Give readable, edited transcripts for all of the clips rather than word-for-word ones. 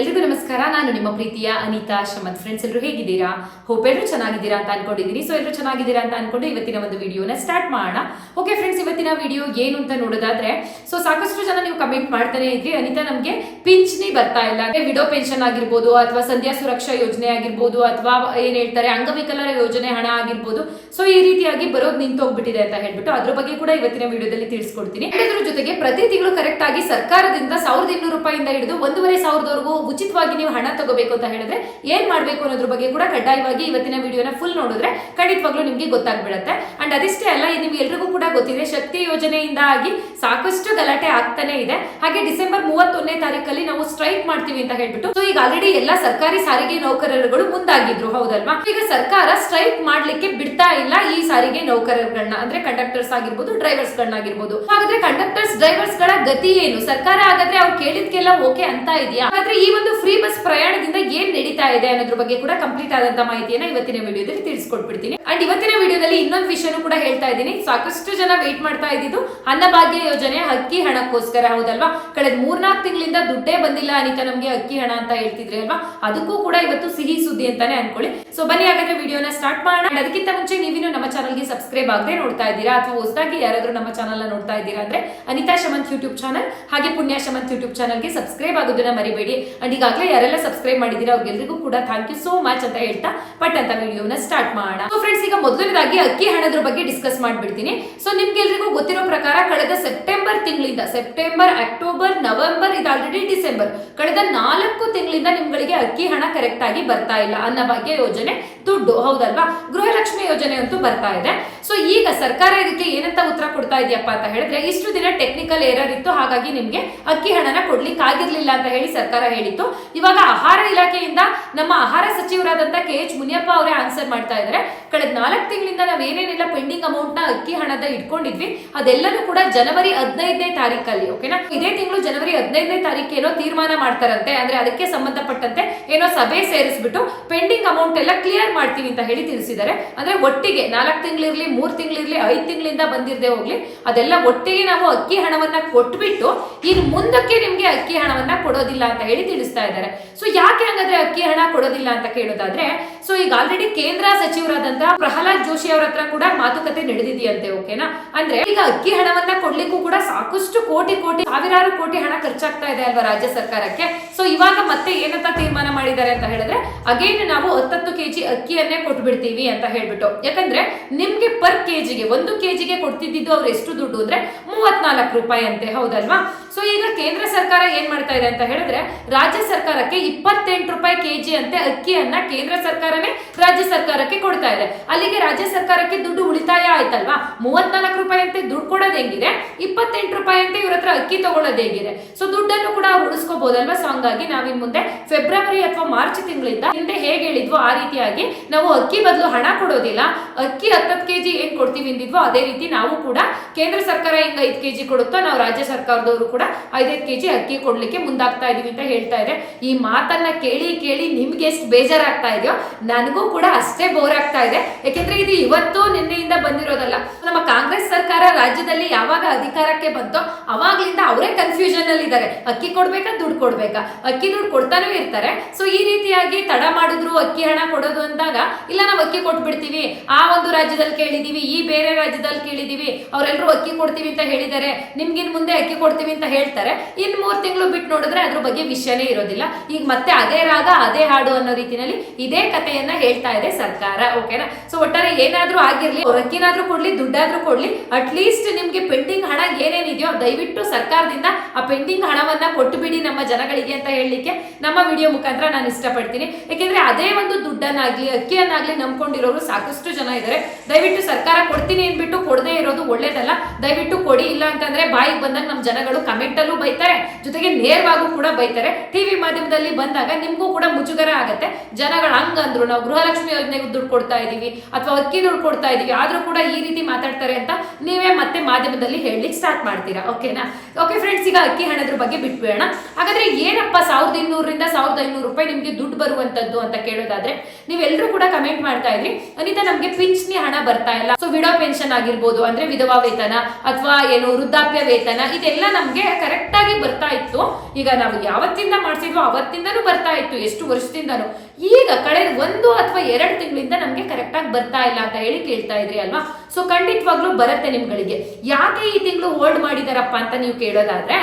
ಎಲ್ರಿಗೂ ನಮಸ್ಕಾರ. ನಾನು ನಿಮ್ಮ ಪ್ರೀತಿಯ ಅನಿತಾ ಶಮತ್. ಫ್ರೆಂಡ್ಸ್, ಎಲ್ಲರೂ ಹೇಗಿದ್ದೀರಾ? ಹೋಪ್ ಎಲ್ಲರೂ ಚೆನ್ನಾಗಿದ್ದೀರಾ ಅಂತ ಅನ್ಕೊಂಡಿದ್ದೀನಿ. ಸೊ ಎಲ್ಲರೂ ಚೆನ್ನಾಗಿದ್ದೀರಾ ಅಂತ ಅನ್ಕೊಂಡು ಇವತ್ತಿನ ಒಂದು ವಿಡಿಯೋನ ಸ್ಟಾರ್ಟ್ ಮಾಡೋಣ. ಓಕೆ ಫ್ರೆಂಡ್ಸ್, ಇವತ್ತಿನ ವಿಡಿಯೋ ಏನು ಅಂತ ನೋಡೋದಾದ್ರೆ, ಸೊ ಸಾಕಷ್ಟು ಜನ ನೀವು ಕಮೆಂಟ್ ಮಾಡ್ತಾನೆ ಇದ್ರಿ, ಅನಿತಾ ನಮಗೆ ಪಿಂಚಣಿ ಬರ್ತಾ ಇಲ್ಲ, ವಿಡೋ ಪೆನ್ಷನ್ ಆಗಿರ್ಬೋದು ಅಥವಾ ಸಂಧ್ಯಾ ಸುರಕ್ಷಾ ಯೋಜನೆ ಆಗಿರ್ಬೋದು ಅಥವಾ ಏನ್ ಹೇಳ್ತಾರೆ ಅಂಗವಿಕಲರ ಯೋಜನೆ ಹಣ ಆಗಿರ್ಬೋದು, ಸೊ ಈ ರೀತಿಯಾಗಿ ಬರೋದು ನಿಂತೋಗ್ಬಿಟ್ಟಿದೆ ಅಂತ ಹೇಳ್ಬಿಟ್ಟು ಅದ್ರ ಬಗ್ಗೆ ಕೂಡ ಇವತ್ತಿನ ವಿಡಿಯೋದಲ್ಲಿ ತಿಳಿಸ್ಕೊಡ್ತೀನಿ. ಅದ್ರ ಜೊತೆಗೆ ಪ್ರತಿ ತಿಂಗಳು ಕರೆಕ್ಟ್ ಆಗಿ ಸರ್ಕಾರದಿಂದ 1200 ರೂಪಾಯಿಂದ ಹಿಡಿದು 1500ವರೆಗೂ ಉಚಿತವಾಗಿ ನೀವು ಹಣ ತಗೋಬೇಕು ಅಂತ ಹೇಳಿದ್ರೆ ಏನ್ ಮಾಡ್ಬೇಕು ಅನ್ನೋದ್ರ ಬಗ್ಗೆ ಕೂಡ ಕಡ್ಡಾಯವಾಗಿ ಇವತ್ತಿನ ವಿಡಿಯೋನ ಫುಲ್ ನೋಡಿದ್ರೆ ಖಂಡಿತವಾಗ್ಲೂ ನಿಮ್ಗೆ ಗೊತ್ತಾಗ್ಬಿಡುತ್ತೆ. ಅಂಡ್ ಅದಿಷ್ಟೇ ಅಲ್ಲ, ನಿಮ್ಗೆ ಎಲ್ರಿಗೂ ಕೂಡ ಗೊತ್ತಿದೆ ಶಕ್ತಿ ಯೋಜನೆಯಿಂದಾಗಿ ಸಾಕಷ್ಟು ಗಲಾಟೆ ಆಗ್ತಾನೆ ಇದೆ. ಹಾಗೆ ಡಿಸೆಂಬರ್ 31ನೇ ತಾರೀಕಲ್ಲಿ ನಾವು ಸ್ಟ್ರೈಕ್ ಮಾಡ್ತೀವಿ ಅಂತ ಹೇಳ್ಬಿಟ್ಟು, ಸೊ ಈಗ ಆಲ್ರೆಡಿ ಎಲ್ಲಾ ಸರ್ಕಾರಿ ಸಾರಿಗೆ ನೌಕರರುಗಳು ಮುಂದಾಗಿದ್ರು, ಹೌದಲ್ವಾ? ಈಗ ಸರ್ಕಾರ ಸ್ಟ್ರೈಕ್ ಮಾಡ್ಲಿಕ್ಕೆ ಬಿಡ್ತಾ ಇಲ್ಲ ಈ ಸಾರಿಗೆ ನೌಕರರುಗಳನ್ನ, ಅಂದ್ರೆ ಕಂಡಕ್ಟರ್ಸ್ ಆಗಿರ್ಬೋದು, ಡ್ರೈವರ್ಸ್ ಗಳನ್ನಾಗಿರ್ಬೋದು. ಹಾಗಾದ್ರೆ ಕಂಡಕ್ಟರ್ಸ್ ಡ್ರೈವರ್ಸ್ ಗಳ ಗತಿ ಏನು? ಸರ್ಕಾರ ಹಾಗಾದ್ರೆ ಅವ್ರು ಕೇಳಿದ್ಕೆಲ್ಲ ಓಕೆ ಅಂತ ಇದೆಯಾ? ಹಾಗಾದ್ರೆ ಈ ಒಂದು ಫ್ರೀ ಬಸ್ ಪ್ರಯಾಣದಿಂದ ಏನ್ ನಡೀತಾ ಇದೆ ಅನ್ನೋದ್ರ ಬಗ್ಗೆ ಕೂಡ ಕಂಪ್ಲೀಟ್ ಆದಂತ ಮಾಹಿತಿಯನ್ನ ಇವತ್ತಿನ ವಿಡಿಯೋದಲ್ಲಿ ತಿಳಿಸ್ಕೊಟ್ಬಿಡ್ತೀನಿ. ಅಂಡ್ ಇವತ್ತಿನ ವಿಡಿಯೋದಲ್ಲಿ ಇನ್ನೊಂದು ವಿಷಯನೂ ಕೂಡ ಹೇಳ್ತಾ ಇದ್ದೀನಿ. ಸಾಕಷ್ಟು ಜನ ವೇಟ್ ಮಾಡ್ತಾ ಇದ್ದಿದ್ದು ಅನ್ನಭಾಗ್ಯ ಯೋಜನೆ ಅಕ್ಕಿ ಹಣಕ್ಕೋಸ್ಕರ, ಹೌದಲ್ವಾ? ಕಳೆದ 3-4 ತಿಂಗಳಿಂದ ದುಡ್ಡೇ ಬಂದಿಲ್ಲ ಅನಿತಾ ನಮ್ಗೆ ಅಕ್ಕಿ ಹಣ ಅಂತ ಹೇಳ್ತಿದ್ರಿ ಅಲ್ವಾ? ಅದಕ್ಕೂ ಕೂಡ ಇವತ್ತು ಸಿಹಿ ಸುದ್ದಿ ಅಂತಾನೆ ಅನ್ಕೊಳ್ಳಿ. ಸೊ ಬನ್ನಿ ಹಾಗಾದ್ರೆ ವಿಡಿಯೋನ ಸ್ಟಾರ್ಟ್ ಮಾಡೋಣ. ಅದಕ್ಕಿಂತ ಮುಂಚೆ ನೀವಿನ್ನು ನಮ್ಮ ಚಾನಲ್ಗೆ ಸಬ್ಸ್ಕ್ರೈಬ್ ಆಗದೆ ನೋಡ್ತಾ ಇದ್ದೀರಾ ಅಥವಾ ಹೊಸದಾಗಿ ಯಾರಾದ್ರೂ ನಮ್ಮ ಚಾನಲ್ ನೋಡ್ತಾ ಇದ್ದೀರಾ ಅಂದ್ರೆ ಅನಿತಾ ಶಮಂತ್ ಯೂಟ್ಯೂಬ್ ಚಾನಲ್ ಹಾಗೆ ಪುಣ್ಯ ಶಮಂತ್ ಯೂಟ್ಯೂಬ್ ಚಾನಲ್ಗೆ ಸಬ್ಸ್ಕ್ರೈಬ್ ಆಗೋದನ್ನ ಮರಿಬೇಡಿ. ಅಂಡ್ ಈಗಾಗಲೇ ಯಾರೆಲ್ಲ ಸಬ್ಸ್ಕ್ರೈಬ್ ಮಾಡಿದೀರಾ ಅವ್ರಿಗೆಲ್ಲರಿಗೂ ಕೂಡ ಥ್ಯಾಂಕ್ ಯು ಸೋ ಮಚ್ ಅಂತ ಹೇಳ್ತಾ ಪಟ್ ಅಂತ ವಿಡಿಯೋನ ಸ್ಟಾರ್ಟ್ ಮಾಡೋಣ. ಸೊ ಫ್ರೆಂಡ್ಸ್, ಈಗ ಮೊದಲನೇದಾಗಿ ಅಕ್ಕಿ ಹಣದ ಬಗ್ಗೆ ಡಿಸ್ಕಸ್ ಮಾಡ್ಬಿಡ್ತೀನಿ. ಸೊ ನಿಮ್ಗೆಲ್ರಿಗೂ ಗೊತ್ತಿರೋ ಪ್ರಕಾರ ಕಳೆದ ಸೆಪ್ಟೆಂಬರ್ ತಿಂಗಳಿಂದ, ಸೆಪ್ಟೆಂಬರ್, ಅಕ್ಟೋಬರ್, ನವೆಂಬರ್, ಇದು ಆಲ್ರೆಡಿ ಡಿಸೆಂಬರ್, ಕಳೆದ 4 ತಿಂಗಳಿಂದ ನಿಮ್ಗಳಿಗೆ ಅಕ್ಕಿ ಹಣ ಕರೆಕ್ಟ್ ಆಗಿ ಬರ್ತಾ ಇಲ್ಲ. ಅನ್ನಭಾಗ್ಯ ಯೋಜನೆ ದುಡ್ಡು, ಹೌದಲ್ವಾ? ಗೃಹಲಕ್ಷ್ಮಿ ಯೋಜನೆ ಅಂತೂ ಬರ್ತಾ ಇದೆ. ಸೊ ಈಗ ಸರ್ಕಾರ ಇದಕ್ಕೆ ಏನಂತ ಉತ್ತರ ಕೊಡ್ತಾ ಇದೆಯಪ್ಪ ಅಂತ ಹೇಳಿದ್ರೆ, ಇಷ್ಟು ದಿನ ಟೆಕ್ನಿಕಲ್ ಎರರ್ ಇತ್ತು, ಹಾಗಾಗಿ ನಿಮ್ಗೆ ಅಕ್ಕಿ ಹಣನ ಕೊಡ್ಲಿಕ್ಕೆ ಆಗಿರ್ಲಿಲ್ಲ ಅಂತ ಹೇಳಿ ಸರ್ಕಾರ ಹೇಳಿತ್ತು. ಇವಾಗ ಆಹಾರ ಇಲಾಖೆಯಿಂದ ನಮ್ಮ ಆಹಾರ ಸಚಿವರಾದಂತ KH ಮುನಿಯಪ್ಪ ಅವರೇ ಆನ್ಸರ್ ಮಾಡ್ತಾ ಇದ್ದಾರೆ. ಕಳೆದ 4 ತಿಂಗಳಿಂದ ನಾವ್ ಏನೇನೆಲ್ಲ ಪೆಂಡಿಂಗ್ ಅಮೌಂಟ್ ನ ಅಕ್ಕಿ ಹಣದ ಇಟ್ಕೊಂಡಿದ್ವಿ ಅದೆಲ್ಲನೂ ಕೂಡ ಜನವರಿ 15ನೇ ತಾರೀಕಲ್ಲಿ, ಓಕೆನಾ, ಇದೇ ತಿಂಗಳು ಜನವರಿ 15ನೇ ತಾರೀಕು ಏನೋ ತೀರ್ಮಾನ ಮಾಡ್ತಾರಂತೆ. ಅಂದ್ರೆ ಅದಕ್ಕೆ ಸಂಬಂಧಪಟ್ಟಂತೆ ಏನೋ ಸಭೆ ಸೇರಿಸ್ಬಿಟ್ಟು ಪೆಂಡಿಂಗ್ ಅಮೌಂಟ್ ಎಲ್ಲ ಕ್ಲಿಯರ್ ಮಾಡ್ತೀವಿ ಅಂತ ಹೇಳಿ ತಿಳಿಸಿದ್ದಾರೆ. ಅಂದ್ರೆ ಒಟ್ಟಿಗೆ 4 ತಿಂಗಳಿರ್ಲಿ, 3 ತಿಂಗಳಿರ್ಲಿ, 5 ತಿಂಗಳಿಂದ ಬಂದಿರದೆ ಹೋಗ್ಲಿ, ಅದೆಲ್ಲ ಒಟ್ಟಿಗೆ ನಾವು ಅಕ್ಕಿ ಹಣವನ್ನ ಕೊಟ್ಬಿಟ್ಟು ಇನ್ನು ಮುಂದಕ್ಕೆ ನಿಮ್ಗೆ ಅಕ್ಕಿ ಹಣವನ್ನ ಕೊಡೋದಿಲ್ಲ ಅಂತ ಹೇಳಿ ತಿಳಿಸ್ತಾ ಇದ್ದಾರೆ. ಸೊ ಯಾಕೆ ಹಂಗಾದ್ರೆ ಅಕ್ಕಿ ಹಣ ಕೊಡೋದಿಲ್ಲ ಅಂತ ಕೇಳೋದಾದ್ರೆ, ಸೊ ಈಗ ಆಲ್ರೆಡಿ ಕೇಂದ್ರ ಸಚಿವರಾದಂತಹ ಪ್ರಹ್ಲಾದ್ ಜೋಶಿ ಅವರ ಹತ್ರ ಕೂಡ ಮಾತುಕತೆ ನಡೆದಿದೆಯಂತೆ, ಓಕೆನಾ? ಅಂದ್ರೆ ಈಗ ಅಕ್ಕಿ ಹಣವನ್ನ ಕೊಡ್ಲಿಕ್ಕೂ ಕೂಡ ಸಾಕಷ್ಟು ಕೋಟಿ ಸಾವಿರಾರು ಕೋಟಿ ಹಣ ಖರ್ಚಾಗ್ತಾ ಇದೆ ಅಲ್ವಾ ರಾಜ್ಯ ಸರ್ಕಾರಕ್ಕೆ. ಸೊ ಇವಾಗ ಮತ್ತೆ ಏನಂತ ತೀರ್ಮಾನ ಮಾಡಿದ್ದಾರೆ ಅಂತ ಹೇಳಿದ್ರೆ, ಅಗೇನ್ ನಾವು 10 kg ಅಕ್ಕಿಯನ್ನೇ ಕೊಟ್ಬಿಡ್ತೀವಿ ಅಂತ ಹೇಳ್ಬಿಟ್ಟು. ಯಾಕಂದ್ರೆ ನಿಮ್ಗೆ ಪರ್ ಕೆಜಿಗೆ 1 kgಗೆ ಕೊಡ್ತಿದ್ದು ಅವ್ರು ಎಷ್ಟು ದುಡ್ಡು ಅಂದ್ರೆ 34 ರೂಪಾಯಿ ಅಂತೆ, ಹೌದಲ್ವಾ? ಸೊ ಈಗ ಕೇಂದ್ರ ಸರ್ಕಾರ ಏನ್ ಮಾಡ್ತಾ ಇದೆ ಅಂತ ಹೇಳಿದ್ರೆ, ರಾಜ್ಯ ಸರ್ಕಾರಕ್ಕೆ 28 ರೂಪಾಯಿ kg ಅಂತೆ ಅಕ್ಕಿಯನ್ನ ಕೇಂದ್ರ ಸರ್ಕಾರನೇ ರಾಜ್ಯ ಸರ್ಕಾರಕ್ಕೆ ಕೊಡ್ತಾ ಇದೆ. ಅಲ್ಲಿಗೆ ರಾಜ್ಯ ಸರ್ಕಾರಕ್ಕೆ ದುಡ್ಡು ಉಳಿತಾಯ ಆಯ್ತಲ್ವಾ? 34 ರೂಪಾಯಿ ಅಂತೆ ದುಡ್ಡು ಕೊಡೋದು ಹೆಂಗಿದೆ, 28 ರೂಪಾಯಿ ಅಂತೆ ಇವ್ರ ಹತ್ರ ಅಕ್ಕಿ ತಗೊಳ್ಳೋದು ಹೇಗಿದೆ. ಸೊ ದುಡ್ಡನ್ನು ಕೂಡ ಅವ್ರು ಉಳಿಸ್ಕೋಬಹುದಲ್ವಾ? ಸೊ ಹಂಗಾಗಿ ನಾವಿನ್ ಮುಂದೆ ಫೆಬ್ರವರಿ ಅಥವಾ ಮಾರ್ಚ್ ತಿಂಗಳಿಂದ ಹಿಂದೆ ಹೇಗೆ ಹೇಳಿದ್ವೋ ಆ ರೀತಿಯಾಗಿ ನಾವು ಅಕ್ಕಿ ಬದಲು ಹಣ ಕೊಡೋದಿಲ್ಲ, ಅಕ್ಕಿ 10 kg ಏನ್ ಕೊಡ್ತೀವಿ ಅಂದಿದ್ವೋ ಅದೇ ರೀತಿ ನಾವು ಕೂಡ ಕೇಂದ್ರ ಸರ್ಕಾರ ಹಿಂಗ 5 kg ಕೊಡುತ್ತೋ ನಾವು ರಾಜ್ಯ ಸರ್ಕಾರದವರು ಕೂಡ 5 kg ಅಕ್ಕಿ ಕೊಡ್ಲಿಕ್ಕೆ ಮುಂದಾಗ್ತಾ ಇದೀವಿ ಅಂತ ಹೇಳ್ತಾ ಇದೆ. ಈ ಮಾತನ್ನ ಕೇಳಿ ನಿಮ್ಗೆ ಎಷ್ಟು ಬೇಜಾರಾಗ್ತಾ ಇದೆಯೋ ನನಗೂ ಕೂಡ ಅಷ್ಟೇ ಬೋರ್ ಆಗ್ತಾ ಇದೆ. ಯಾಕೆಂದ್ರೆ ಇದು ಇವತ್ತು ನಿನ್ನೆಯಿಂದ ಬಂದಿರೋದಲ್ಲ. ನಮ್ಮ ಕಾಂಗ್ರೆಸ್ ಸರ್ಕಾರ ರಾಜ್ಯದಲ್ಲಿ ಯಾವಾಗ ಅಧಿಕಾರಕ್ಕೆ ಬಂತೋ ಅವಾಗ್ಲಿಂದ ಅವರೇ ಕನ್ಫ್ಯೂಷನ್ ಅಲ್ಲಿ ಇದ್ದಾರೆ. ಅಕ್ಕಿ ಕೊಡ್ಬೇಕಾ ದುಡ್ಡು ಕೊಡ್ಬೇಕಾ? ಅಕ್ಕಿ ದುಡ್ಡು ಕೊಡ್ತಾನೂ ಇರ್ತಾರೆ. ಸೊ ಈ ರೀತಿಯಾಗಿ ತಡ ಮಾಡಿದ್ರು ಅಕ್ಕಿ ಹಣ ಕೊಡೋದು ಅಂದಾಗ, ಇಲ್ಲ ನಾವು ಅಕ್ಕಿ ಕೊಟ್ಬಿಡ್ತೀವಿ, ಆ ಒಂದು ರಾಜ್ಯದಲ್ಲಿ ಕೇಳಿದೀವಿ, ಈ ಬೇರೆ ರಾಜ್ಯದಲ್ಲಿ ಕೇಳಿದೀವಿ, ಅವರೆಲ್ಲರೂ ಅಕ್ಕಿ ಕೊಡ್ತೀವಿ ಅಂತ ಹೇಳಿದ್ದಾರೆ, ನಿಮ್ಗಿನ್ ಮುಂದೆ ಅಕ್ಕಿ ಕೊಡ್ತೀವಿ ಅಂತ ಹೇಳ್ತಾರೆ. ಇನ್ 3 ತಿಂಗಳು ಬಿಟ್ಟು ನೋಡಿದ್ರೆ ಅದ್ರ ಬಗ್ಗೆ ವಿಷಯನೇ ಇರೋದಿಲ್ಲ. ಈಗ ಮತ್ತೆ ಅದೇ ರಾಗ ಅದೇ ಹಾಡು ಅನ್ನೋ ರೀತಿನಲ್ಲಿ ಇದೇ ಕಥೆಯನ್ನ ಹೇಳ್ತಾ ಇದೆ ಸರ್ಕಾರ, ಓಕೆನಾ? ಸೊ ಒಟ್ಟಾರೆ ಏನಾದ್ರೂ ಆಗಿರ್ಲಿ, ಅವ್ರ ಅಕ್ಕಿನಾದ್ರೂ ಕೊಡ್ಲಿ, ದುಡ್ಡಾದ್ರೂ ಕೊಡ್ಲಿ, ಅಟ್ ಲೀಸ್ಟ್ ನಿಮ್ಗೆ ಪೆಂಡಿಂಗ್ ಹಣ ಏನೇನಿದೆಯೋ ದಯವಿಟ್ಟು ಸರ್ಕಾರದಿಂದ ಆ ಪೆಂಡಿಂಗ್ ಹಣವನ್ನ ಕೊಟ್ಟು ಬಿಡಿ ನಮ್ಮ ಜನಗಳಿಗೆ ಅಂತ ಹೇಳಲಿಕ್ಕೆ ನಮ್ಮ ವಿಡಿಯೋ ಮುಖಾಂತರ ನಾನು ಇಷ್ಟಪಡ್ತೀನಿ. ಯಾಕೆಂದ್ರೆ ಅದೇ ಒಂದು ದುಡ್ಡನ್ನಾಗ್ಲಿ ಅಕ್ಕಿಯನ್ನಾಗ್ಲಿ ನಂಬ್ಕೊಂಡಿರೋರು ಸಾಕಷ್ಟು ಜನ ಇದ್ದಾರೆ. ದಯವಿಟ್ಟು ಸರ್ಕಾರ ಕೊಡ್ತೀನಿ ಅಂದ್ಬಿಟ್ಟು ಕೊಡದೇ ಇರೋದು ಒಳ್ಳೇದಲ್ಲ. ದಯವಿಟ್ಟು ಕೊಡಿ, ಇಲ್ಲ ಅಂತಂದ್ರೆ ಬಾಯಿಗೆ ಬಂದಾಗ ನಮ್ಮ ಜನಗಳು ಕಮೆಂಟ್ ಅಲ್ಲೂ ಬೈತಾರೆ, ಜೊತೆಗೆ ನೇರವಾಗೂ ಕೂಡ ಬೈತಾರೆ. ಟಿವಿ ಮಾಧ್ಯಮದಲ್ಲಿ ಬಂದಾಗ ನಿಮ್ಗೂ ಕೂಡ ಮುಜುಗರ ಆಗತ್ತೆ. ಜನಗಳು ಹಂಗಂದ್ರು ನಾವು ಗೃಹಲಕ್ಷ್ಮಿ ಯೋಜನೆಗೆ ದುಡ್ಡು ಕೊಡ್ತಾ ಇದೀವಿ ಅಥವಾ ಅಕ್ಕಿ ದುಡ್ಡು ಕೊಡ್ತಾ ಇದೀವಿ, ಆದ್ರೂ ಕೂಡ ಈ ರೀತಿ ಮಾತಾಡ್ತಾರೆ ಅಂತ ನೀವೇ ಮತ್ತೆ ಮಾಧ್ಯಮದಲ್ಲಿ ಹೇಳಲಿಕ್ಕೆ ಸ್ಟಾರ್ಟ್ ಮಾಡ್ತೀರಾ, ಓಕೆನಾ? ಓಕೆ ಫ್ರೆಂಡ್ಸ್, ಈಗ ಅಕ್ಕಿ ಹಣದ ಬಗ್ಗೆ ಬಿಟ್ಬಿಡೋಣ. ಹಾಗಾದ್ರೆ ಏನಪ್ಪ 1200ರಿಂದ 1,500 ನಿಮ್ಗೆ ದುಡ್ಡು ಬರುವಂತದ್ದು ಅಂತ ಕೇಳೋದಾದ್ರೆ ನೀವೆಲ್ಲರೂ ಕೂಡ ಕಮೆಂಟ್ ಮಾಡ್ತಾ ಇದ್ರಿ, ಅನಿತಾ ನಮ್ಗೆ ಪಿಂಚಣಿ ಹಣ ಬರ್ತಾ ಇಲ್ಲ. ಸೊ ವಿಡೋ ಪೆನ್ಷನ್ ಆಗಿರ್ಬೋದು, ಅಂದ್ರೆ ವಿಧವಾ ವೇತನ ಅಥವಾ ಏನು ವೃದ್ಧಾಪ್ಯ ವೇತನ, ಇದೆಲ್ಲ ನಮ್ಗೆ ಕರೆಕ್ಟ್ ಆಗಿ ಬರ್ತಾ ಇತ್ತು. ಈಗ ನಾವು ಯಾವತ್ತಿಂದ ಮಾಡಿಸಿದ್ವೋ ಅವತ್ತಿಂದನೂ ಬರ್ತಾ ಇತ್ತು, ಎಷ್ಟು ವರ್ಷದಿಂದನೂ. ಈಗ ಕಳೆದ 1 ಅಥವಾ 2 ತಿಂಗಳಿಂದ ನಮ್ಗೆ ಕರೆಕ್ಟ್ ಆಗಿ ಬರ್ತಾ ಇಲ್ಲ ಅಂತ ಹೇಳಿ ಕೇಳ್ತಾ ಇದ್ರಿ ಅಲ್ವಾ. ಸೊ ಖಂಡಿತವಾಗ್ಲೂ ಬರುತ್ತೆ ನಿಮ್ಗಳಿಗೆ. ಯಾಕೆ ಈ ತಿಂಗಳು ಹೋಲ್ಡ್ ಮಾಡಿದಾರಪ್ಪ ಅಂತ ನೀವು ಕೇಳೋದಾದ್ರೆ,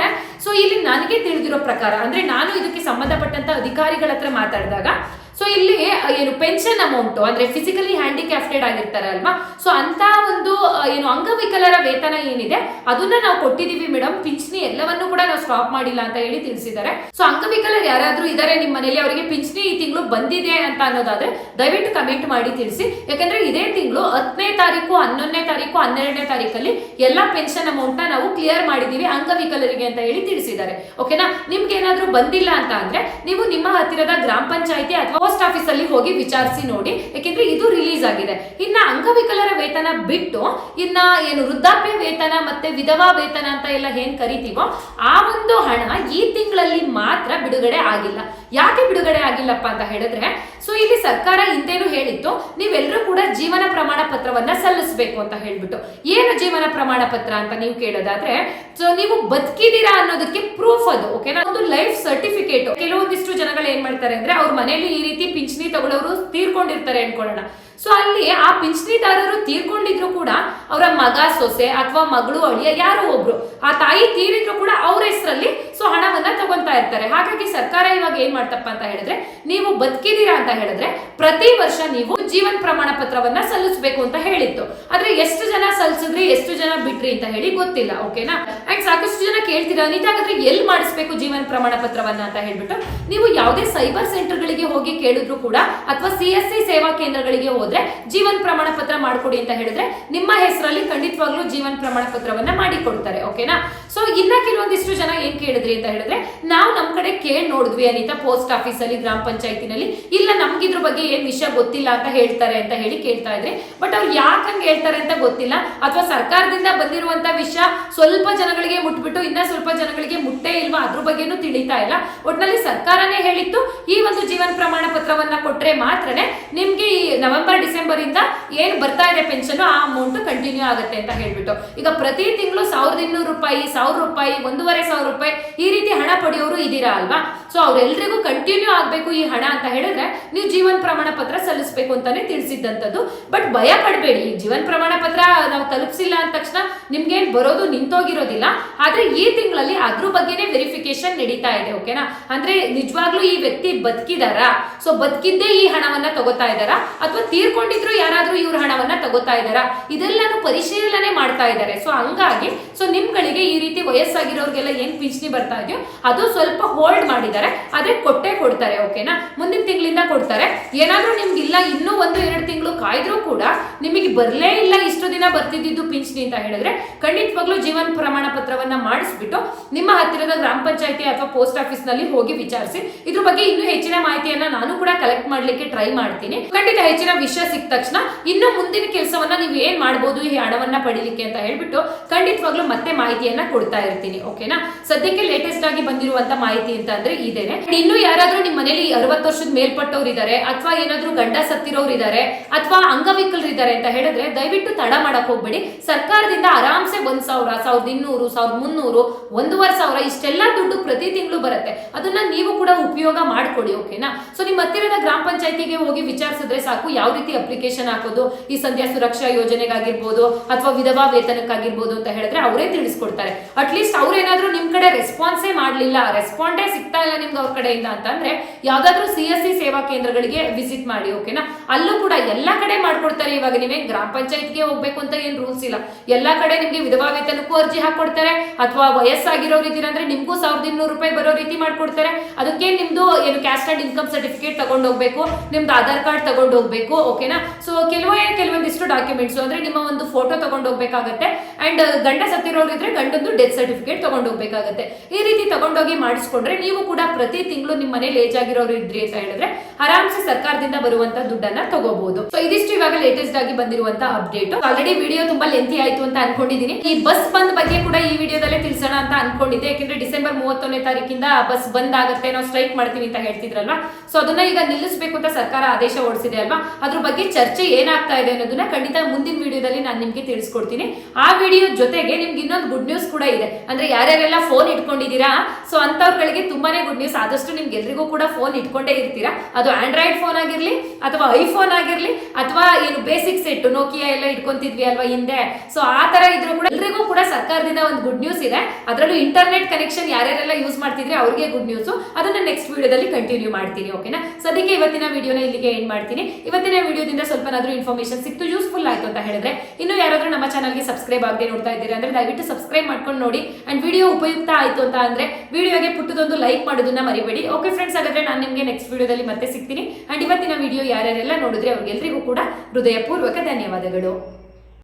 ಸೊ ಇಲ್ಲಿ ನನಗೆ ತಿಳಿದಿರೋ ಪ್ರಕಾರ, ಅಂದ್ರೆ ನಾನು ಇದಕ್ಕೆ ಸಂಬಂಧಪಟ್ಟಂತ ಅಧಿಕಾರಿಗಳ ಹತ್ರ ಮಾತಾಡಿದಾಗ, ಸೊ ಇಲ್ಲಿ ಏನು ಪೆನ್ಷನ್ ಅಮೌಂಟ್ ಅಂದ್ರೆ ಫಿಸಿಕಲಿ ಹ್ಯಾಂಡಿಕ್ಯಾಪ್ಟೆಡ್ ಆಗಿರ್ತಾರೆ ಅಲ್ವಾ, ಸೊ ಅಂತ ಒಂದು ಏನು ಅಂಗವಿಕಲರ ವೇತನ ಏನಿದೆ ಅದನ್ನ ನಾವು ಕೊಟ್ಟಿದೀವಿ ಮೇಡಮ್, ಪಿಂಚಣಿ ಎಲ್ಲವನ್ನೂ ಕೂಡ ನಾವು ಸ್ಟಾಪ್ ಮಾಡಿಲ್ಲ ಅಂತ ಹೇಳಿ ತಿಳಿಸಿದ್ದಾರೆ. ಸೊ ಅಂಗವಿಕಲರು ಯಾರಾದ್ರೂ ಇದಾರೆ ನಿಮ್ಮ ಮನೆಯಲ್ಲಿ, ಅವರಿಗೆ ಪಿಂಚಣಿ ಈ ತಿಂಗಳು ಬಂದಿದೆ ಅಂತ ಅನ್ನೋದಾದ್ರೆ ದಯವಿಟ್ಟು ಕಮೆಂಟ್ ಮಾಡಿ ತಿಳಿಸಿ. ಯಾಕಂದ್ರೆ ಇದೇ ತಿಂಗಳು 10ನೇ ತಾರೀಕು, 11ನೇ ತಾರೀಕು, 12ನೇ ತಾರೀಕಲ್ಲಿ ಎಲ್ಲಾ ಪೆನ್ಷನ್ ಅಮೌಂಟ್ ನ ನಾವು ಕ್ಲಿಯರ್ ಮಾಡಿದೀವಿ ಅಂಗವಿಕಲರಿಗೆ ಅಂತ ಹೇಳಿ ತಿಳಿಸಿದ್ದಾರೆ. ಓಕೆನಾ, ನಿಮ್ಗೆ ಏನಾದ್ರೂ ಬಂದಿಲ್ಲ ಅಂತ ಅಂದ್ರೆ ನೀವು ನಿಮ್ಮ ಹತ್ತಿರದ ಗ್ರಾಮ ಪಂಚಾಯತಿ ಅಥವಾ ಪೋಸ್ಟ್ ಆಫೀಸ್ ಅಲ್ಲಿ ಹೋಗಿ ವಿಚಾರಿಸಿ ನೋಡಿ, ಯಾಕೆಂದ್ರೆ ಇದು ರಿಲೀಸ್ ಆಗಿದೆ. ಇನ್ನ ಅಂಗವಿಕಲರ ವೇತನ ಬಿಟ್ಟು ಇನ್ನ ಏನು ವೃದ್ಧಾಪ್ಯ ವೇತನ ಮತ್ತೆ ವಿಧವಾ ವೇತನ ಅಂತ ಎಲ್ಲ ಏನ್ ಕರಿತೀವೋ ಆ ಒಂದು ಹಣ ಈ ತಿಂಗಳಲ್ಲಿ ಮಾತ್ರ ಬಿಡುಗಡೆ ಆಗಿಲ್ಲ. ಯಾಕೆ ಬಿಡುಗಡೆ ಆಗಿಲ್ಲಪ್ಪ ಅಂತ ಹೇಳಿದ್ರೆ, ಸೊ ಇಲ್ಲಿ ಸರ್ಕಾರ ಹಿಂದೇನು ಹೇಳಿತ್ತು, ನೀವೆಲ್ಲರೂ ಕೂಡ ಜೀವನ ಪ್ರಮಾಣ ಪತ್ರವನ್ನ ಸಲ್ಲಿಸಬೇಕು ಅಂತ ಹೇಳ್ಬಿಟ್ಟು. ಏನು ಜೀವನ ಪ್ರಮಾಣ ಪತ್ರ ಅಂತ ನೀವು ಕೇಳೋದಾದ್ರೆ, ಸೊ ನೀವು ಬದುಕಿದೀರಾ ಅನ್ನೋದಕ್ಕೆ ಪ್ರೂಫ್ ಅದು. ಓಕೆನಾ, ಒಂದು ಲೈಫ್ ಸರ್ಟಿಫಿಕೇಟ್. ಕೆಲವೊಂದಿಷ್ಟು ಜನಗಳು ಏನ್ ಮಾಡ್ತಾರೆ ಅಂದ್ರೆ, ಅವ್ರ ಮನೆಯಲ್ಲಿ ಈ ರೀತಿ ಪಿಂಚಣಿ ತಗೊಳ್ಳೋರು ತೀರ್ಕೊಂಡಿರ್ತಾರೆ ಅನ್ಕೊಳ್ಳೋಣ. ಸೊ ಅಲ್ಲಿ ಆ ಪಿಂಚಣಿದಾರರು ತೀರ್ಕೊಂಡಿದ್ರು ಕೂಡ ಅವರ ಮಗ, ಸೊಸೆ ಅಥವಾ ಮಗಳು, ಅಳಿಯ ಯಾರೋ ಒಬ್ರು ಆ ತಾಯಿ ತೀರಿದ್ರು ಕೂಡ ಅವ್ರ ಹೆಸರಲ್ಲಿ ಸೊ ಹಣವನ್ನ ತಗೊಂತಾ ಇರ್ತಾರೆ. ಹಾಗಾಗಿ ಸರ್ಕಾರ ಇವಾಗ ಏನ್ ಮಾಡ್ತಪ್ಪ ಅಂತ ಹೇಳಿದ್ರೆ, ನೀವು ಬದುಕಿದೀರಾ ಅಂತ ಹೇಳಿದ್ರೆ ಪ್ರತಿ ವರ್ಷ ನೀವು ಜೀವನ್ ಪ್ರಮಾಣ ಪತ್ರವನ್ನ ಸಲ್ಲಿಸಬೇಕು ಅಂತ ಹೇಳಿತ್ತು. ಆದ್ರೆ ಎಷ್ಟು ಜನ ಸಲ್ಲಿಸಿದ್ರಿ, ಎಷ್ಟು ಜನ ಬಿಟ್ರಿ ಅಂತ ಹೇಳಿ ಗೊತ್ತಿಲ್ಲ. ಓಕೆನಾ, ಅಂಡ್ ಸಾಕಷ್ಟು ಜನ ಕೇಳ್ತೀರಾ, ಅನಿತಾ ಹಾಗಾದ್ರೆ ಎಲ್ಲಿ ಮಾಡಿಸ್ಬೇಕು ಜೀವನ್ ಪ್ರಮಾಣ ಪತ್ರವನ್ನ ಅಂತ ಹೇಳ್ಬಿಟ್ಟು. ನೀವು ಯಾವುದೇ ಸೈಬರ್ ಸೆಂಟರ್ ಗಳಿಗೆ ಹೋಗಿ ಕೇಳಿದ್ರು ಕೂಡ ಅಥವಾ CSC ಸೇವಾ ಕೇಂದ್ರಗಳಿಗೆ ಹೋದ್ರೆ ಜೀವನ್ ಪ್ರಮಾಣ ಪತ್ರ ಮಾಡ್ಕೊಡಿ ಅಂತ ಹೇಳಿದ್ರೆ ನಿಮ್ಮ ಹೆಸರಲ್ಲಿ ಖಂಡಿತವಾಗ್ಲೂ ಜೀವನ್ ಪ್ರಮಾಣ ಪತ್ರವನ್ನ ಮಾಡಿ ಕೊಡ್ತಾರೆ. ಓಕೆನಾ, ಸೊ ಇನ್ನ ಕೆಲವೊಂದಿಷ್ಟು ಜನ ಏನ್ ಕೇಳಿದ್ರಿ ಅಂತ ಹೇಳಿದ್ರೆ, ನಾವು ನಮ್ ಕಡೆ ಕೇಳಿ ನೋಡಿದ್ವಿ ಅನಿತಾ ಪೋಸ್ಟ್ ಆಫೀಸ್ ಅಲ್ಲಿ, ಗ್ರಾಮ ಪಂಚಾಯತಿನಲ್ಲಿ, ಇಲ್ಲ ನಮ್ಗಿದ್ರ ಬಗ್ಗೆ ಏನ್ ವಿಷಯ ಗೊತ್ತಿಲ್ಲ ಅಂತ ಹೇಳ್ತಾರೆ ಅಂತ ಹೇಳಿ ಕೇಳ್ತಾ ಇದ್ರಿ. ಬಟ್ ಅವ್ರು ಯಾಕಂಗ್ ಹೇಳ್ತಾರೆ ಅಂತ ಗೊತ್ತಿಲ್ಲ, ಅಥವಾ ಸರ್ಕಾರದಿಂದ ಬಂದಿರುವಂತ ವಿಷಯ ಸ್ವಲ್ಪ ಜನಗಳಿಗೆ ಮುಟ್ಬಿಟ್ಟು ಇನ್ನ ಸ್ವಲ್ಪ ಜನಗಳಿಗೆ ಮುಟ್ಟೇ ಇಲ್ವಾ ಅದ್ರ ಬಗ್ಗೆನೂ ತಿಳಿತಾ ಇಲ್ಲ. ಒಟ್ನಲ್ಲಿ ಸರ್ಕಾರನೇ ಹೇಳಿತ್ತು, ಈ ಒಂದು ಜೀವನ ಪ್ರಮಾಣ ಪತ್ರವನ್ನ ಕೊಟ್ರೆ ಮಾತ್ರನೇ ನಿಮ್ಗೆ ಈ ನವೆಂಬರ್ ಡಿಸೆಂಬರ್ ಇಂದ ಏನ್ ಬರ್ತಾ ಇದೆ ಪೆನ್ಷನ್ ಆ ಅಮೌಂಟ್ ಕಂಟಿನ್ಯೂ ಆಗುತ್ತೆ ಅಂತ ಹೇಳ್ಬಿಟ್ಟು. ಈಗ ಪ್ರತಿ ತಿಂಗಳು 1,200 ರೂಪಾಯಿ, 1,000 ರೂಪಾಯಿ, 1,500 ರೂಪಾಯಿ ಈ ರೀತಿ ಹಣ ಪಡೆಯೋರು ಇದೀರಾ ಅಲ್ವಾ. ಸೊ ಅವ್ರೆಲ್ರಿಗೂ ಕಂಟಿನ್ಯೂ ಆಗ್ಬೇಕು ಈ ಹಣ ಅಂತ ಹೇಳಿದ್ರೆ ನೀವು ಜೀವನ್ ಪ್ರಮಾಣ ಪತ್ರ ಸಲ್ಲಿಸಬೇಕು ಅಂತಾನೆ ತಿಳಿಸಿದ್ದಂಥದ್ದು. ಬಟ್ ಭಯ ಪಡಬೇಡಿ, ಜೀವನ್ ಪ್ರಮಾಣ ಪತ್ರ ನಾವು ತಲುಪಿಸಿಲ್ಲ ಅಂದ ತಕ್ಷಣ ನಿಮ್ಗೆ ಬರೋದು ನಿಂತೋಗಿರೋದಿಲ್ಲ. ಆದ್ರೆ ಈ ತಿಂಗಳಲ್ಲಿ ಅದ್ರ ಬಗ್ಗೆನೇ ವೆರಿಫಿಕೇಶನ್ ನಡೀತಾ ಇದೆ. ಓಕೆನಾ, ಅಂದ್ರೆ ನಿಜವಾಗ್ಲೂ ಈ ವ್ಯಕ್ತಿ ಬದುಕಿದಾರಾ, ಸೊ ಬದುಕಿದ್ದೇ ಈ ಹಣವನ್ನ ತಗೋತಾ ಇದ್ದಾರಾ ಅಥವಾ ತೀರ್ಕೊಂಡಿದ್ರು ಯಾರಾದ್ರೂ ಇವ್ರ ಹಣವನ್ನ ತಗೋತಾ ಇದ್ದಾರಾ, ಇದೆಲ್ಲಾನು ಪರಿಶೀಲನೆ ಮಾಡ್ತಾ ಇದ್ದಾರೆ. ಸೊ ಹಂಗಾಗಿ ಸೊ ನಿಮ್ಗಳಿಗೆ ಈ ರೀತಿ ವಯಸ್ಸಾಗಿರೋರ್ಗೆಲ್ಲ ಏನ್ ಪಿಂಚಣಿ ಬರ್ತಾ ಇದೆಯೋ ಅದು ಸ್ವಲ್ಪ ಹೋಲ್ಡ್ ಮಾಡಿದ್ದಾರೆ, ಆದ್ರೆ ಕೊಟ್ಟೆ ಕೊಡ್ತಾರೆ. ಓಕೆನಾ, ಮುಂದಿನ ತಿಂಗಳಿಂದ ಕೊಡ್ತಾರೆ. ಏನಾದ್ರೂ ನಿಮ್ಗೆ ಇಲ್ಲ ಇನ್ನೂ 1-2 ತಿಂಗಳು ಕಾಯ್ದ್ರೂ ಕೂಡ ನಿಮಗೆ ಬರ್ಲೇ ಇಲ್ಲ ಇಷ್ಟು ದಿನ ಬರ್ತಿದ್ದು ಪಿಂಚಣಿ ಅಂತ ಹೇಳಿದ್ರೆ ಖಂಡಿತವಾಗ್ಲೂ ಜೀವನ ಪ್ರಮಾಣ ಪತ್ರವನ್ನ ಮಾಡಿಸ್ಬಿಟ್ಟು ನಿಮ್ಮ ಹತ್ತಿರದ ಗ್ರಾಮ ಪಂಚಾಯತಿ ಅಥವಾ ಪೋಸ್ಟ್ ಆಫೀಸ್ ನಲ್ಲಿ ಹೋಗಿ ವಿಚಾರಿಸಿ. ಇದ್ರ ಬಗ್ಗೆ ಇನ್ನೂ ಹೆಚ್ಚಿನ ಮಾಹಿತಿಯನ್ನ ನಾನು ಕೂಡ ಕಲೆಕ್ಟ್ ಮಾಡ್ಲಿಕ್ಕೆ ಟ್ರೈ ಮಾಡ್ತೀನಿ. ಖಂಡಿತ ಹೆಚ್ಚಿನ ವಿಷಯ ಸಿಕ್ಕ ತಕ್ಷಣ ಇನ್ನು ಮುಂದಿನ ಕೆಲಸವನ್ನ ನೀವು ಏನ್ ಮಾಡಬಹುದು ಈ ಹಣವನ್ನ ಪಡಿಲಿಕ್ಕೆ ಅಂತ ಹೇಳ್ಬಿಟ್ಟು ಖಂಡಿತವಾಗ್ಲೂ ಮತ್ತೆ ಮಾಹಿತಿಯನ್ನ ಕೊಡ್ತಾ ಇರ್ತೀನಿ. ಓಕೆನಾ, ಸದ್ಯಕ್ಕೆ ಲೇಟೆಸ್ಟ್ ಆಗಿ ಬಂದಿರುವಂತ ಮಾಹಿತಿ ಅಂತ ಅಂದ್ರೆ ಇದೇನೆ. ಇನ್ನು ಯಾರಾದ್ರೂ ನಿಮ್ಮ ಮನೇಲಿ 60 ವರ್ಷದ ಮೇಲ್ಪಟ್ಟವ್ರು ಇದಾರೆ ಅಥವಾ ಏನಾದ್ರೂ ಗಂಡ ಸತ್ತಿರೋರು ಇದಾರೆ ಅಥವಾ ಅಂಗವಿಕಲರು ಇದಾರೆ ಅಂತ ಹೇಳಿದ್ರೆ ದಯವಿಟ್ಟು ತಡ ಮಾಡಕ್ ಹೋಗ್ಬೇಡಿ. ಸರ್ಕಾರದಿಂದ ಆರಾಮ್ಸೆ 1,000, 1,200, 1,300, 1,500 ಇಷ್ಟೆಲ್ಲ ದುಡ್ಡು ಪ್ರತಿ ತಿಂಗಳು ಬರುತ್ತೆ. ಅದನ್ನ ನೀವು ಕೂಡ ಉಪಯೋಗ ಮಾಡ್ಕೊಡಿ. ಓಕೆನಾ, ಸೊ ನಿಮ್ಮ ಹತ್ತಿರದ ಗ್ರಾಮ ಪಂಚಾಯತಿಗೆ ಹೋಗಿ ವಿಚಾರಿಸಿದ್ರೆ ಸಾಕು, ಯಾವ ರೀತಿ ಅಪ್ಲಿಕೇಶನ್ ಹಾಕೋದು ಈ ಸಂಧ್ಯಾ ಸುರಕ್ಷಾ ಯೋಜನೆಗಾಗಿರ್ಬೋದು ಅಥವಾ ವಿಧವಾ ವೇತನಕ್ಕಾಗಿರ್ಬೋದು ಅಂತ ಹೇಳಿದ್ರೆ ಅವರೇ ತಿಳಿಸ್ಕೊಡ್ತಾರೆ. ಅಟ್ಲೀಸ್ಟ್ ಅವ್ರೇನಾದ್ರೂ ನಿಮ್ ಕಡೆ ರೆಸ್ಪಾನ್ಸೇ ಮಾಡ್ಲಿಲ್ಲ, ರೆಸ್ಪಾಂಡೇ ಸಿಗ್ತಾ ಇಲ್ಲ ನಿಮ್ಗೆ ಅವ್ರ ಕಡೆಯಿಂದ ಅಂತಂದ್ರೆ ಯಾವ್ದಾದ್ರು CSC ಸೇವಾ ಕೇಂದ್ರಗಳಿಗೆ ವಿಸಿಟ್ ಮಾಡಿ. ಓಕೆನಾ, ಅಲ್ಲೂ ಕೂಡ ಎಲ್ಲಾ ಕಡೆ ಮಾಡ್ಕೊಡ್ತಾರೆ. ಇವಾಗ ನೀವೇ ಗ್ರಾಮ ಪಂಚಾಯತ್ಗೆ ಹೋಗ್ಬೇಕು ಅಂತ ಏನ್ ರೂಲ್ಸ್ ಇಲ್ಲ, ಎಲ್ಲಾ ಕಡೆ ನಿಮ್ಗೆ ವಿಧವಾ ವೇತನಕ್ಕೂ ಅರ್ಜಿ ಹಾಕೊಡ್ತಾರೆ. ಅಥವಾ ವಯಸ್ಸಾಗಿರೋರು ಇದೀರ ಅಂದ್ರೆ ನಿಮ್ಗೂ 1,200 ರೂಪಾಯಿ ಬರೋ ರೀತಿ ಮಾಡ್ಕೊಡ್ತಾರೆ. ಅದಕ್ಕೆ ನಿಮ್ದು ಏನು ಕ್ಯಾಸ್ಟ್ ಅಂಡ್ ಇನ್ಕಮ್ ಸರ್ಟಿಫಿಕೇಟ್ ತಗೊಂಡ್ ಹೋಗ್ಬೇಕು, ನಿಮ್ದು ಆಧಾರ್ ಕಾರ್ಡ್ ತಗೊಂಡ್ ಹೋಗ್ಬೇಕು. ಓಕೆನಾ. ಸೊ ಕೆಲವೊಂದಿಷ್ಟು ಡಾಕ್ಯುಮೆಂಟ್ಸ್ ಅಂದ್ರೆ ನಿಮ್ಮ ಒಂದು ಫೋಟೋ ತಗೊಂಡು ಹೋಗ್ಬೇಕಾಗತ್ತೆ ಅಂಡ್ ಗಂಡ ಸತ್ತಿರೋರು ಇದ್ರೆ ಗಂಡಂದು ಡೆತ್ ಸರ್ಟಿಫಿಕೇಟ್ ತಗೊಂಡು ಹೋಗ್ಬೇಕಾಗತ್ತೆ. ಈ ರೀತಿ ತಗೊಂಡೋಗಿ ಮಾಡಿಸ್ಕೊಂಡ್ರೆ ನೀವು ಕೂಡ ಪ್ರತಿ ತಿಂಗಳು ನಿಮ್ಮ ಮನೇಲಿ ಏಜ್ ಆಗಿರೋರು ಇದ್ರಿ ಅಂತ ಹೇಳಿದ್ರೆ ಆರಾಮ್ಸೆ ಸರ್ಕಾರದಿಂದ ಬರುವಂತ ದುಡ್ಡನ್ನ ತಗೋಬಹುದು. ಸೊ ಇದಿಷ್ಟು ಇವಾಗ ಲೇಟೆಸ್ಟ್ ಆಗಿ ಬಂದಿರುವಂತ ಅಪ್ಡೇಟ್. ಆಲ್ರೆಡಿ ವಿಡಿಯೋ ತುಂಬಾ ಲೆಂತಿ ಆಯ್ತು ಅಂತ ಅನ್ಕೊಂಡಿದೀನಿ. ಈ ಬಸ್ ಬಂದ್ ಬಗ್ಗೆ ಕೂಡ ಈ ವಿಡಿಯೋದಲ್ಲೇ ತಿಳಿಸೋಣ ಅಂತ ಅನ್ಕೊಂಡಿದ್ದೆ. ಯಾಕಂದ್ರೆ ಡಿಸೆಂಬರ್ 31ನೇ ತಾರೀಕಿಂದ ಬಸ್ ಬಂದ್ ಆಗುತ್ತೆ, ನಾವು ಸ್ಟ್ರೈಕ್ ಮಾಡ್ತೀವಿ ಅಂತ ಹೇಳ್ತಿದ್ರಲ್ವಾ. ಸೊ ಅದನ್ನ ಈಗ ನಿಲ್ಲಿಸಬೇಕು ಅಂತ ಸರ್ಕಾರ ಆದೇಶ ಹೊರಡಿಸಿದೆ ಅಲ್ವಾ. ಅದ್ರ ಬಗ್ಗೆ ಚರ್ಚೆ ಏನಾಗ್ತಾ ಇದೆ ಅನ್ನೋದನ್ನ ಖಂಡಿತ ಮುಂದಿನ ವಿಡಿಯೋದಲ್ಲಿ ನಾನು ನಿಮ್ಗೆ ತಿಳಿಸ್ಕೊಡ್ತೀನಿ. ಆ ವಿಡಿಯೋ ಜೊತೆಗೆ ನಿಮ್ಗೆ ಇನ್ನೊಂದು ಗುಡ್ ನ್ಯೂಸ್ ಕೂಡ ಇದೆ. ಅಂದ್ರೆ ಯಾರ್ಯಾರೆಲ್ಲ ಫೋನ್ ಇಟ್ಕೊಂಡಿದ್ದೀರಾ, ಸೊ ಅಂತವ್ರಿಗೆ ತುಂಬಾನೇ ಗುಡ್ ನ್ಯೂಸ್. ಆದಷ್ಟು ನಿಮ್ಗೆ ಎಲ್ರಿಗೂ ಕೂಡ ಫೋನ್ ಇಟ್ಕೊಂಡೇ ಇರ್ತೀರಾ. ಅದು ಆಂಡ್ರಾಯ್ಡ್ ಫೋನ್ ಆಗಿರ್ಲಿ ಅಥವಾ ಐಫೋನ್ ಆಗಿರ್ಲಿ ಅಥವಾ ಏನು ಬೇಸಿಕ್ ಸೆಟ್ ನೋಕಿಯಾ ಎಲ್ಲ ಇಟ್ಕೊಂತಿದ್ವಿ ಅಲ್ವಾ ಹಿಂದೆ. ಸೊ ಆ ತರ ಇದ್ರು ಕೂಡ ಎಲ್ರಿಗೂ ಕೂಡ ಸರ್ಕಾರದಿಂದ ಒಂದು ಗುಡ್ ನ್ಯೂಸ್ ಇದೆ. ಅದರಲ್ಲೂ ಇಂಟರ್ನೆಟ್ ಕನೆಕ್ಷನ್ ಯಾರ್ಯಾರೆಲ್ಲ ಯೂಸ್ ಮಾಡ್ತಿದ್ರೆ ಅವ್ರಿಗೆ ಗುಡ್ ನ್ಯೂಸ್. ಅದನ್ನ ನೆಕ್ಸ್ಟ್ ವಿಡಿಯೋದಲ್ಲಿ ಕಂಟಿನ್ಯೂ ಮಾಡ್ತೀನಿ. ಓಕೆನಾ. ಸದ್ಯಕ್ಕೆ ಇವತ್ತಿನ ವಿಡಿಯೋನ ಇಲ್ಲಿಗೆ ಎಂಡ್ ಮಾಡ್ತೀನಿ. ಇವತ್ತಿನ ವಿಡಿಯೋದಿಂದ ಸ್ವಲ್ಪನಾದ್ರೂ ಇನ್ಫಾರ್ಮೇಶನ್ ಸಿಕ್ತು, ಯೂಸ್ಫುಲ್ ಆಯ್ತು ಅಂತ ಹೇಳಿದ್ರೆ, ಇನ್ನು ಯಾರಾದ್ರೂ ನಮ್ಮ ಚಾನಲ್ಗೆ ಸಬ್ಸ್ಕ್ರೈಬ್ ಆಗದೆ ನೋಡ್ತಾ ಇದ್ದೀರಾ ಅಂದ್ರೆ ದಯವಿಟ್ಟು ಸಬ್ಸ್ಕ್ರೈಬ್ ಮಾಡ್ಕೊಂಡು ನೋಡಿ. ಅಂಡ್ ವಿಡಿಯೋ ಉಪಯುಕ್ತ ಆಯ್ತು ಅಂತ ಅಂದ್ರೆ ವಿಡಿಯೋಗೆ ಪುಟ್ಟದೊಂದು ಲೈಕ್ ಮಾಡೋದನ್ನ ಮರಿಬೇಡಿ. ಓಕೆ ಫ್ರೆಂಡ್ಸ್, ಹಾಗಾದ್ರೆ ನಾನು ನಿಮಗೆ ನೆಕ್ಸ್ಟ್ ವಿಡಿಯೋದಲ್ಲಿ ಮತ್ತೆ ಸಿಗ್ತೀನಿ. ಅಂಡ್ ಇವತ್ತಿನ ವಿಡಿಯೋ ಯಾರ್ಯಾರೆಲ್ಲ ನೋಡಿದ್ರೆ ಅವ್ರಿಗೆಲ್ರಿಗೂ ಕೂಡ ಹೃದಯಪೂರ್ವಕ ಧನ್ಯವಾದಗಳು.